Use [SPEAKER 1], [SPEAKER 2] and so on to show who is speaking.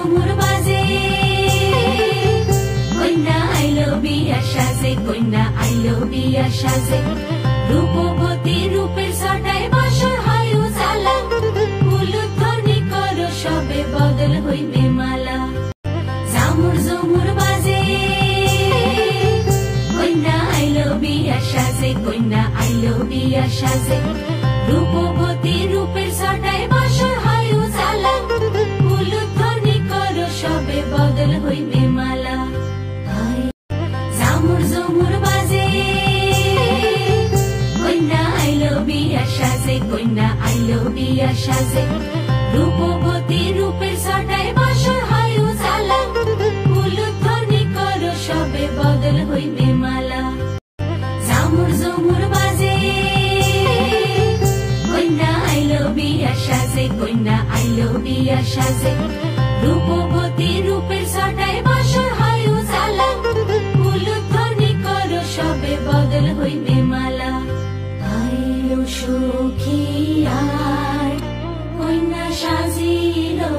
[SPEAKER 1] ঝুমুর বাজে কইনা আইলো বিয়া সাজে কইনা আইলো বিয়া সাজে রূপবতী রূপের ছটায় বাসর হয় উজালা উলুধ্বনি করো সবে বদল হইবে মালা ঝামুর ঝুমুর বাজে কইনা আইলো বিয়া সাজে কইনা আইলো বিয়া সাজে রূপবতী রূপের ছটায় বাসর হয় উজালা উলুধ্বনি করো সবে বদল হইবে মালা ঝামুর ঝুমুর বাজে কইনা আইলো বিয়া সাজে কইনা আইলো বিয়া সাজে রূপবতী রূপের ছটায় বাসর হয় উজালা উলুধ্বনি করো সবে বদল হইবে মালা ঝামুর ঝুমুর বাজে কইনা আইলো বিয়া সাজে কইনা আইলো বিয়া সাজে রূপবতী রূপের ছটায় বাসর হয় উজালা উলুধ্বনি করো সবে বদল হইবে মালা আইলো সখী আর কইনা সাজিলো